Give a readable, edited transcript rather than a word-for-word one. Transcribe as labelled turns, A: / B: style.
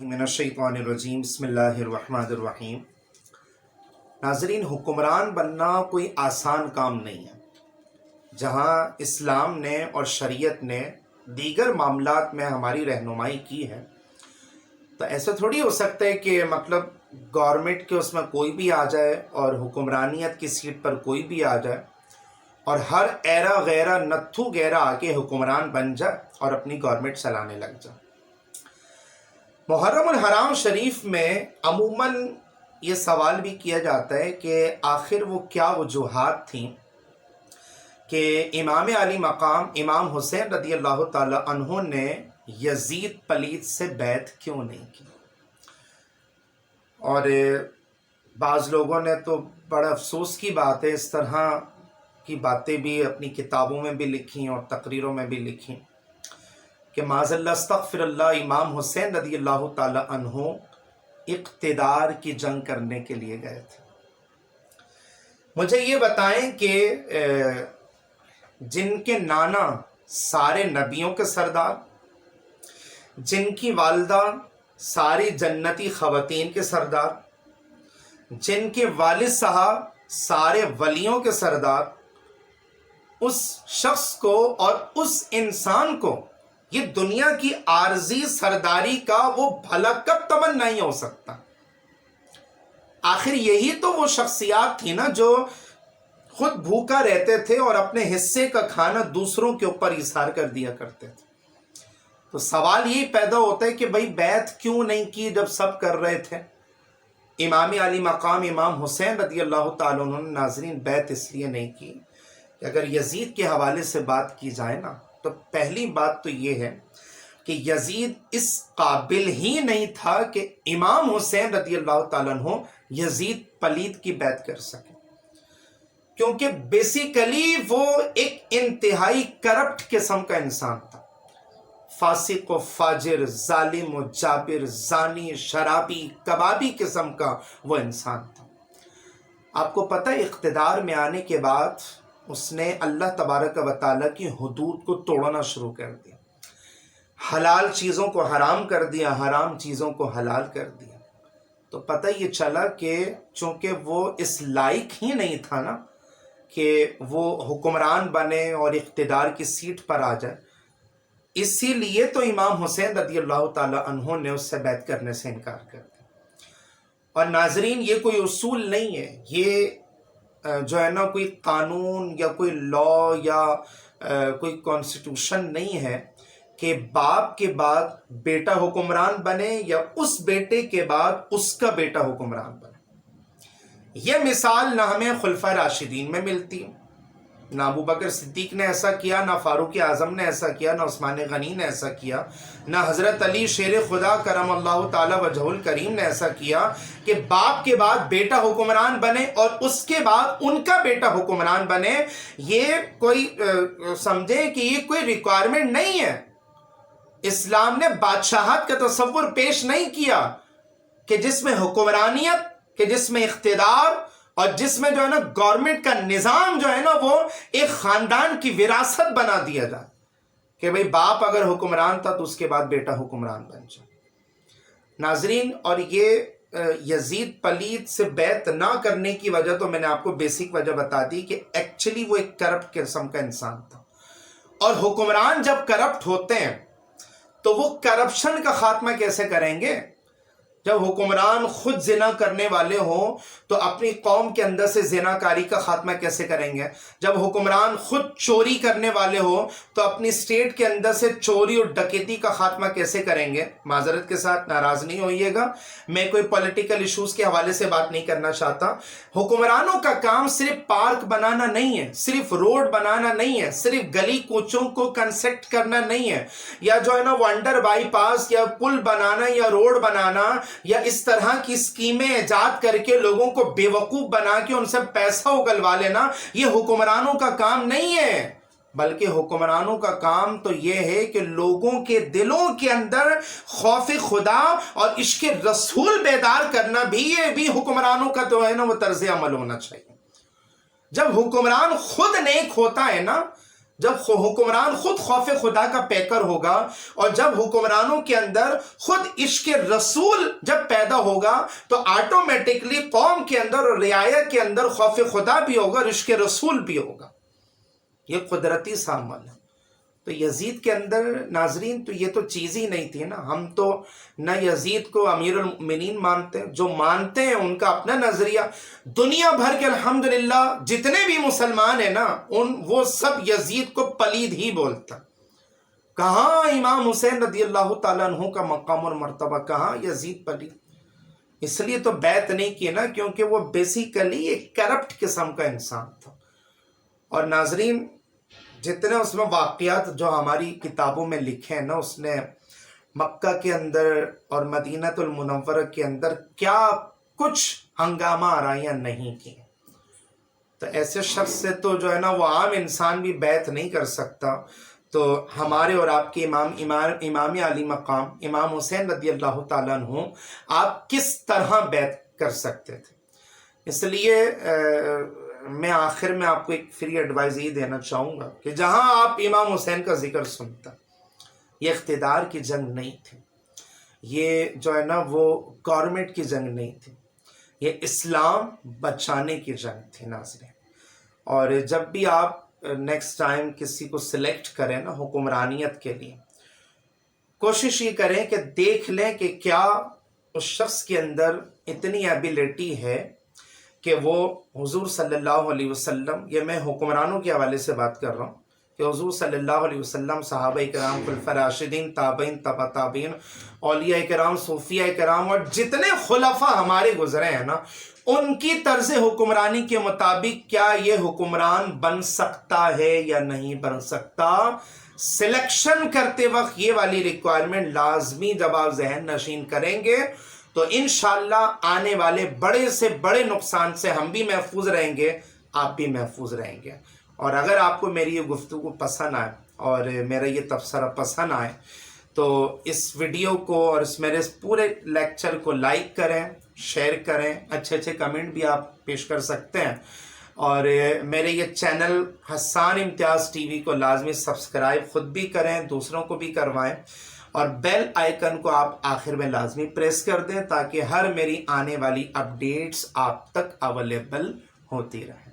A: मिनश्शैतानिर्रजीम बिस्मिल्लाहिर्रहमानिर्रहीम। नाज़रीन, हुक्मरान बनना कोई आसान काम नहीं है। जहाँ इस्लाम ने और शरीयत ने दीगर मामलात में हमारी रहनुमाई की है, तो ऐसा थोड़ी हो सकता है कि मतलब गवर्नमेंट के उसमें कोई भी आ जाए और हुक्मरानियत की सीट पर कोई भी आ जाए और हर एरा गैरा नत्थु गैरा आके हुक्मरान बन जाए और अपनी गवर्नमेंट चलाने लग जाए। मुहर्रम और हराम शरीफ में अमूमन ये सवाल भी किया जाता है कि आखिर वो क्या वजूहात थी कि इमाम अली मकाम इमाम हुसैन रदी अल्लाह ताला अन्हु ने यजीद पलीद से बैत क्यों नहीं की। और बाज़ लोगों ने तो बड़ा अफसोस की बात है, इस तरह की बातें भी अपनी किताबों में भी लिखी और तकरीरों में भी लिखी कि माज़ल्लाह अस्तग़फिरुल्लाह इमाम हुसैन रदी अल्लाह ताला अन्हु इक़्तिदार की जंग करने के लिए गए थे। मुझे ये बताएं कि जिनके नाना सारे नबियों के सरदार, जिनकी वालदा सारी जन्नती ख़वातीन के सरदार, जिनके वालिद साहब सारे वलियों के सरदार, उस शख्स को और उस इंसान को ये दुनिया की आर्जी सरदारी का वो भला कब तमन्ना नहीं हो सकता। आखिर यही तो वो शख्सियात थी ना जो खुद भूखा रहते थे और अपने हिस्से का खाना दूसरों के ऊपर इसार कर दिया करते थे। तो सवाल यही पैदा होता है कि भाई बैत क्यों नहीं की जब सब कर रहे थे। इमाम अली मकाम इमाम हुसैन रदी अल्लाह ताला अन्हु ने नाज़रीन बैत इसलिए नहीं की कि अगर यजीद के हवाले से बात की जाए ना, तो पहली बात तो ये है कि यजीद इस काबिल ही नहीं था कि इमाम हुसैन रदी अल्लाह ताला अन्हु यजीद पलीद की बैत कर सके, क्योंकि बेसिकली वो एक इंतहाई करप्ट किस्म का इंसान था। फासिक व फाजिर, जालिम व जाबिर, जानी, शराबी, कबाबी किस्म का वो इंसान था। आपको पता है, इक़्तिदार में आने के बाद उसने अल्लाह तबारक व तआला की हुदूद को तोड़ना शुरू कर दिया, हलाल चीज़ों को हराम कर दिया, हराम चीज़ों को हलाल कर दिया। तो पता ये चला कि चूँकि वो इस लायक ही नहीं था ना कि वो हुक्मरान बने और इक़्तिदार की सीट पर आ जाए, इसीलिए तो इमाम हुसैन रदी अल्लाह ताला अन्हु ने उससे बैत करने से इनकार कर दिया। और नाजरीन, ये कोई उसूल नहीं है, ये जो है ना कोई कानून या कोई लॉ या कोई कॉन्स्टिट्यूशन नहीं है कि बाप के बाद बेटा हुक्मरान बने या उस बेटे के बाद उसका बेटा हुक्मरान बने। यह मिसाल ना हमें खुलफा राशिदीन में मिलती है, ना अबू बकर सिद्दीक ने ऐसा किया, ना फारूक आज़म ने ऐसा किया, ना उस्मान गनी ने ऐसा किया, ना हज़रत अली शेर खुदा करम अल्लाह ताला वजहुल करीम ने ऐसा किया कि बाप के बाद बेटा हुक्मरान बने और उसके बाद उनका बेटा हुक्मरान बने। ये कोई समझे कि ये कोई रिक्वायरमेंट नहीं है। इस्लाम ने बादशाहत का तसव्वुर पेश नहीं किया कि जिसमें हुक्मरानियत, कि जिसमें इख्तिदार और जिसमें जो है ना गवर्नमेंट का निज़ाम जो है ना वो एक ख़ानदान की विरासत बना दिया जाए कि भाई बाप अगर हुक्मरान था तो उसके बाद बेटा हुक्मरान बन जाए। नाजरीन, और ये यजीद पलीद से बैत ना करने की वजह तो मैंने आपको बेसिक वजह बता दी कि एक्चुअली वो एक करप्ट किस्म का इंसान था। और हुक्मरान जब करप्ट होते हैं तो वो करप्शन का खात्मा कैसे करेंगे? जब हुक्मरान खुद जिना करने वाले हों तो अपनी कौम के अंदर से जिनाकारी का खात्मा कैसे करेंगे? जब हुक्मरान खुद चोरी करने वाले हों तो अपनी स्टेट के अंदर से चोरी और डकैती का खात्मा कैसे करेंगे? माजरत के साथ नाराज नहीं होइएगा, मैं कोई पॉलिटिकल इश्यूज के हवाले से बात नहीं करना चाहता। हुक्मरानों का काम सिर्फ पार्क बनाना नहीं है, सिर्फ रोड बनाना नहीं है, सिर्फ गली कूचों को कंस्ट्रक्ट करना नहीं है, या जो है ना वो अंडर बाईपास या पुल बनाना या रोड बनाना या इस तरह की स्कीमें इजाद करके लोगों को बेवकूफ बना के उनसे पैसा उगलवा लेना, ये हुक्मरानों का काम नहीं है। बल्कि हुक्मरानों का काम तो यह है कि लोगों के दिलों के अंदर खौफ खुदा और इश्क रसूल बेदार करना भी, ये भी हुक्मरानों का तो है ना वो तर्ज अमल होना चाहिए। जब हुक्मरान खुद नेक होता है ना جب حکمران خود خوف خدا کا پیکر ہوگا اور جب حکمرانوں کے اندر خود عشق رسول جب پیدا ہوگا تو آٹومیٹکلی قوم کے اندر اور رعایا کے اندر خوف خدا بھی ہوگا اور عشق رسول بھی ہوگا. یہ قدرتی سامان ہے. تو یزید کے اندر ناظرین تو یہ تو چیز ہی نہیں تھی نا. ہم تو نہ یزید کو امیر المؤمنین مانتے ہیں، جو مانتے ہیں ان کا اپنا نظریہ. دنیا بھر کے الحمدللہ جتنے بھی مسلمان ہیں نا وہ سب یزید کو پلید ہی بولتا. کہاں امام حسین رضی اللہ تعالیٰ عنہ کا مقام اور مرتبہ، کہاں یزید پلید. اس لیے تو بیعت نہیں کی نا، کیونکہ وہ بیسیکلی ایک کرپٹ قسم کا انسان تھا. اور ناظرین جتنے اس میں واقعات جو ہماری کتابوں میں لکھے ہیں نا، اس نے مکہ کے اندر اور مدینہ المنورہ کے اندر کیا کچھ ہنگامہ آرائیاں نہیں کی. تو ایسے شخص سے تو جو ہے نا وہ عام انسان بھی بیعت نہیں کر سکتا. تو ہمارے اور آپ کے امام علی مقام امام حسین رضی اللہ تعالیٰ عنہ آپ کس طرح بیعت کر سکتے تھے. اس لیے میں آخر میں آپ کو ایک فری ایڈوائز یہ دینا چاہوں گا کہ جہاں آپ امام حسین کا ذکر سنتا، یہ اقتدار کی جنگ نہیں تھی، یہ جو ہے نا وہ گورنمنٹ کی جنگ نہیں تھی، یہ اسلام بچانے کی جنگ تھی ناظرین. اور جب بھی آپ نیکسٹ ٹائم کسی کو سلیکٹ کریں نا حکمرانیت کے لیے، کوشش یہ کریں کہ دیکھ لیں کہ کیا اس شخص کے اندر اتنی ایبیلٹی ہے کہ وہ حضور صلی اللہ علیہ وسلم، یہ میں حکمرانوں کے حوالے سے بات کر رہا ہوں، کہ حضور صلی اللہ علیہ وسلم، صحابہ کرام، خلفاء راشدین، تابعین، تبع تابعین، اولیاء کرام، صوفیاء کرام اور جتنے خلفاء ہمارے گزرے ہیں نا، ان کی طرز حکمرانی کے مطابق کیا یہ حکمران بن سکتا ہے یا نہیں بن سکتا. سلیکشن کرتے وقت یہ والی ریکوائرمنٹ لازمی جب آپ ذہن نشین کریں گے تو انشاءاللہ آنے والے بڑے سے بڑے نقصان سے ہم بھی محفوظ رہیں گے، آپ بھی محفوظ رہیں گے. اور اگر آپ کو میری یہ گفتگو پسند آئے اور میرا یہ تبصرہ پسند آئے تو اس ویڈیو کو اور میرے پورے لیکچر کو لائک کریں، شیئر کریں، اچھے اچھے کمنٹ بھی آپ پیش کر سکتے ہیں. اور میرے یہ چینل حسان امتیاز ٹی وی کو لازمی سبسکرائب خود بھی کریں، دوسروں کو بھی کروائیں، اور بیل آئیکن کو آپ آخر میں لازمی پریس کر دیں تاکہ ہر میری آنے والی اپڈیٹس آپ تک اویلیبل ہوتی رہیں.